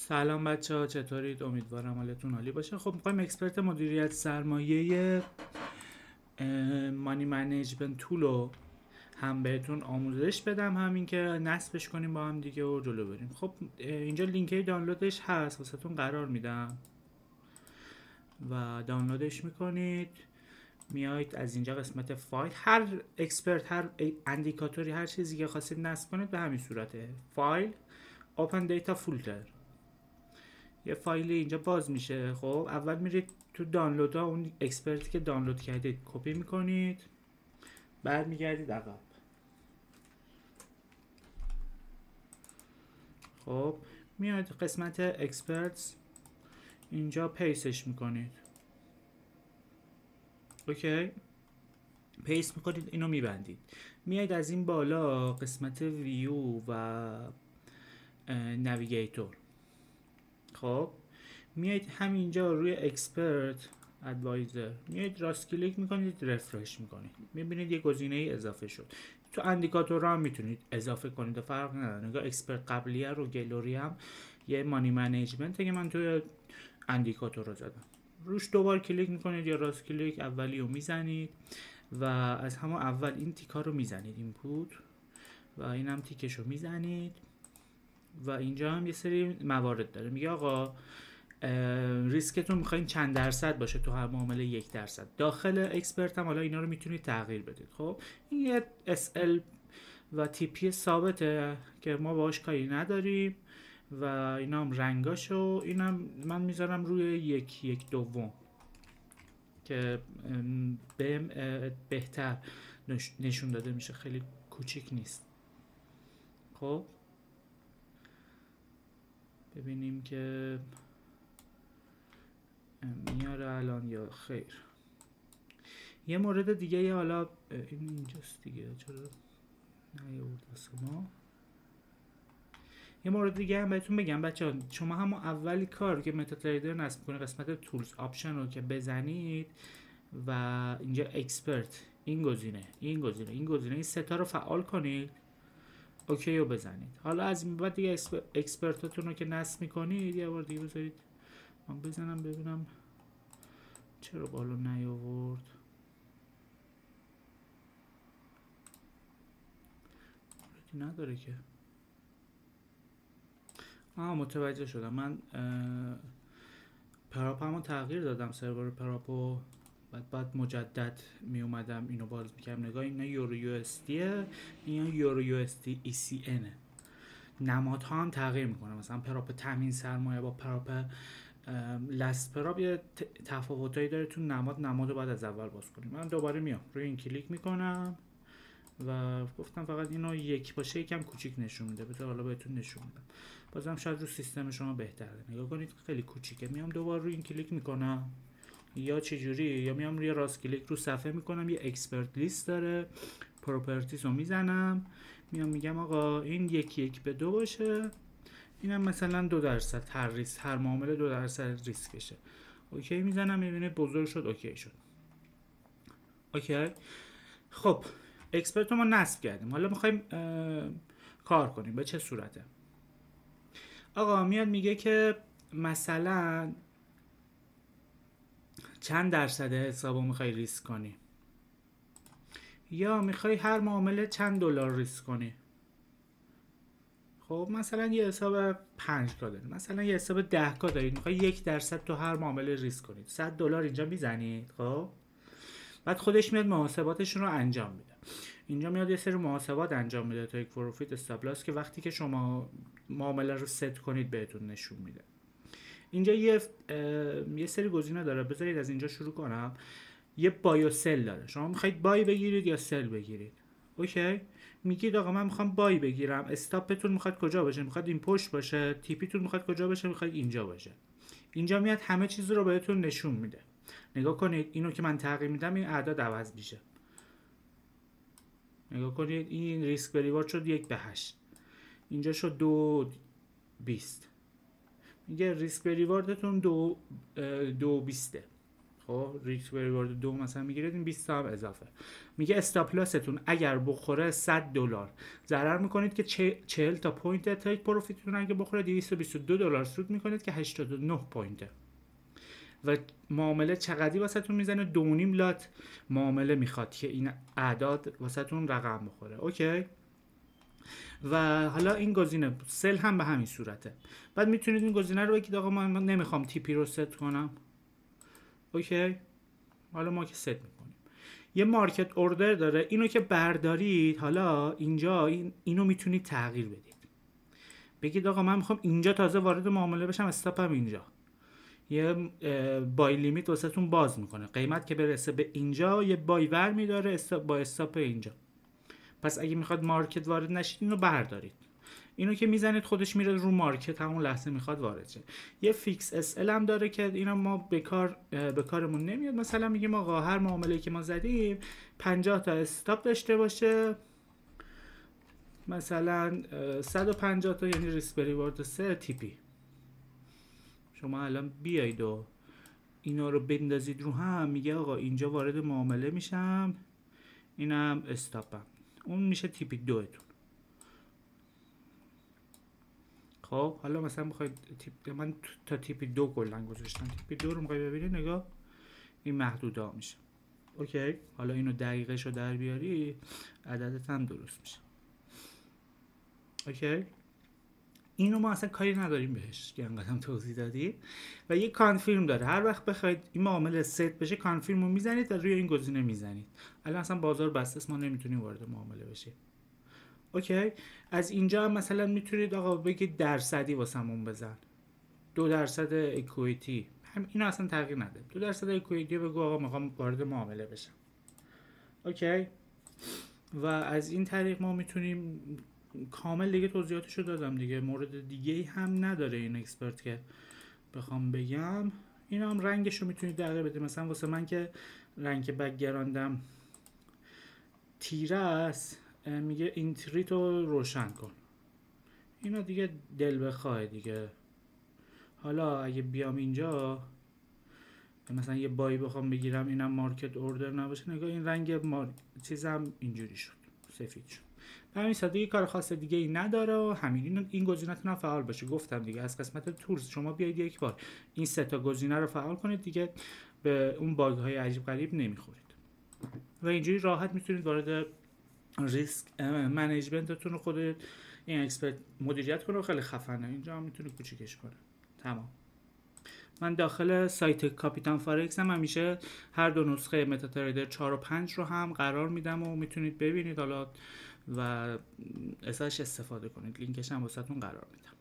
سلام بچه ها، چطورید؟ امیدوارم حالتون عالی باشه. خب میخوایم اکسپرت مدیریت سرمایه مانی منیجمنت تول رو هم بهتون آموزش بدم، همین که نصبش کنیم با هم دیگه و جلو بریم. خب اینجا لینک دانلودش هست واسهتون قرار میدم و دانلودش میکنید. میایید از اینجا قسمت فایل، هر اکسپرت، هر اندیکاتوری، هر چیزی که خواستید نصب کنید به همین صورته. فایل، اوپن دیتا فولتر، یه فایلی اینجا باز میشه. خب اول میرید تو دانلود ها، اون اکسپرتی که دانلود کردید کپی میکنید، بعد میگردید عقب. خب میاد قسمت اکسپرتس، اینجا پیسش میکنید. اوکی، پیست میکنید، اینو میبندید. میاید از این بالا قسمت ویو و نویگیتور. خب میایید همینجا روی اکسپرت ادوایزر، میایید راست کلیک میکنید، رفرش میکنید، میبینید یه گزینه اضافه شد. تو اندیکاتورها هم میتونید اضافه کنید و فرق نداره. نگاه اکسپرت قبلیه رو گلوری هم یه مانی منیجمنت که من توی اندیکاتور رو زدم، روش دوبار کلیک میکنید یا راست کلیک اولی رو میزنید و از همون اول این تیکا رو میزنید، اینپوت، و این هم تیکش رو میزنید. و اینجا هم یه سری موارد داره، میگه آقا ریسکتون میخواین چند درصد باشه تو هر معامله 1%. داخل اکسپرت هم حالا اینا رو میتونید تغییر بدید. خب این یه SL و TP ثابته که ما باهاش کاری نداریم و اینا هم رنگاشو، اینم من میذارم روی 1/2 که بهم بهتر نشون داده میشه، خیلی کوچیک نیست. خب ببینیم که میاره الان یا خیر. یه مورد دیگه، یه حالا این اینجاست دیگه، چرا نیاورد واسه ما. یه مورد دیگه هم بهتون بگم بچه ها، شما همون اولی کار که متاتریدر نصب کنید، قسمت تولز آپشن رو که بزنید و اینجا اکسپرت، این گزینه این سه تا رو فعال کنید، اوکی رو بزنید. حالا از این بعد دیگه اکسپرتاتون رو که نصب میکنید، یه بار دیگه بذارید من بزنم ببینم چرا بالا نیاورد. نداره که. متوجه شدم. من پراپمو تغییر دادم، سرور پراپو، بعد مجدد می اومدم اینو باز میکردم. نگاه، اینا یورو یو اس دیه، اینا یورو یو اس دی ای سی انه. نمادها هم تغییر میکنه، مثلا پراپ تامین سرمایه با پراپ لست پراپ یه تفاوتایی داره تو نماد رو باید از اول باز کنیم. من دوباره میام روی این کلیک میکنم و گفتم فقط اینو یک باشه یکم کوچیک نشون میده، بذار حالا بهتون نشون میدم. بازم شاید رو سیستم شما بهتره. نگاه کنید خیلی کوچیکه. میام دوباره روی این کلیک میکنم، یا چه جوری، یا میام روی راست کلیک رو صفحه میکنم، یه اکسپرت لیست داره، پروپرتیز رو میزنم، میام میگم آقا این 1/2 باشه، اینم مثلا 2%، هر معامله 2% ریسکشه. اوکی میزنم، میبینید بزرگ شد، اوکی شد. اوکی. خب اکسپرت رو ما نصب کردیم، حالا میخوایم کار کنیم. به چه صورته؟ آقا میاد میگه که مثلا چند درصد حسابو میخوای ریسک کنی، یا میخوای هر معامله چند دلار ریسک کنی. خب مثلا یه حساب 5K دارید، مثلا یه حساب 10K دارید، میخوای 1% تو هر معامله ریسک کنید، $100 اینجا میزنید. خب بعد خودش میاد محاسباتشون رو انجام میده. اینجا میاد یه سری محاسبات انجام میده، تا یک پروفیت استاپ لاس، که وقتی که شما معامله رو ست کنید بهتون نشون میده. اینجا یه سری گزینه داره، بذارید از اینجا شروع کنم. یه بای و سل داره، شما میخواید بای بگیرید یا سل بگیرید. اوکی، میگید آقا من میخوام بای بگیرم، استاپتون میخواد کجا باشه؟ میخواد این پشت باشه. تیپیتون میخواد کجا باشه؟ میخواد اینجا باشه. اینجا میاد همه چیز رو بهتون نشون میده. نگاه کنید اینو که من تغییر میدم این اعداد عوض میشه. نگاه کنید این ریسک بریوارد شد 1/8، اینجا شد 2/20. میگه ریسک بریواردتون 2/20. خب ریسک ریوارد 2 مثلا میگیرید، این 20 تا هم اضافه. میگه استاپ لاسستون اگر بخوره $100 ضرر میکنید که 40 تا پوینت تیک پروفیتتون اگه بخوره $222 سود میکنید که 89 پوینته. و معامله چقدری واسهتون میزنه؟ 2.5 لات معامله میخواد که این اعداد واسهتون رقم بخوره. اوکی. و حالا این گزینه سل هم به همین صورته. بعد میتونید این گزینه رو بگید آقا من نمیخوام تیپی رو ست کنم. اوکی. حالا ما که ست میکنیم یه مارکت اوردر داره، اینو که بردارید حالا اینجا اینو میتونید تغییر بدید، بگید آقا من میخوام اینجا تازه وارد معامله بشم، استاپم اینجا. یه بای لیمیت واسهتون باز میکنه، قیمت که برسه به اینجا یه بای ور میداره با استاپ اینجا. پس اگه میخواد مارکت وارد نشید اینو بردارید، اینو که میزنید خودش میره رو مارکت همون لحظه میخواد وارد شه. یه فیکس اس ال هم داره که اینا ما به کارمون نمیاد. مثلا میگیم آقا هر معامله‌ای که ما زدیم 50 تا استاپ داشته باشه، مثلا 150 تا، یعنی ریسک ریوارد 3 تیپی. شما الان بیاید و اینا رو بندازید رو هم، میگه آقا اینجا وارد معامله میشم، اینم استاپم، اون میشه تیپی 2 تون. خب حالا مثلا بخواید من تا تیپی 2 کلا گذاشتم، تیپی 2 رو میخوای ببینید نگاه این محدودا میشه. اوکی. حالا اینو دقیقش رو در بیاری عددت هم درست میشه. اوکی. اینو ما اصلا کاری نداریم بهش که انقدر توضیح دادی. و یه کانفرم داره، هر وقت بخواید این معامله ست بشه کانفرم رو میزنید و روی این گزینه میزنید. الان اصلا بازار بسته است، ما نمیتونیم وارد معامله بشیم. اوکی. از اینجا هم مثلا میتونید آقا بگید درصدی واسمون بزن، 2% اکویتی، هم اینو اصلا تغییر نده، 2% اکویتی بگو آقا میخوام وارد معامله بشم. اوکی. و از این طریق ما میتونیم کامل دیگه توضیحاتشو دادم دیگه، مورد دیگه هم نداره این اکسپرت که بخوام بگم. این هم رنگشو میتونید تغییر بدید. مثلا واسه من که رنگ بک‌گراندم تیره است، میگه اینتریت رو روشن کن. اینا دیگه دل بخواه دیگه. حالا اگه بیام اینجا مثلا یه بای بخوام بگیرم، اینم مارکت اوردر نباشه، نگاه این رنگ چیزم اینجوری شد، سفید شد. به همین سادگی کار خاص دیگه ای نداره و همین. این گزینه‌تون هم فعال باشه. گفتم دیگه از قسمت تولز شما بیاید یک بار این سه تا گزینه رو فعال کنید دیگه به اون باگ های عجیب غریب نمیخورید و اینجوری راحت میتونید وارد ریسک منیجمنتتون رو خود این اکسپرت مدیریت کنه. خیلی خفنه. اینجا هم میتونه کوچیکش کنه. تمام. من داخل سایت کاپیتان فارکس هم همیشه هر دو نسخه متا تریدر 4 و 5 رو هم قرار میدم و میتونید ببینید حالا و ازش استفاده کنید. لینکش هم واسهتون قرار میدم.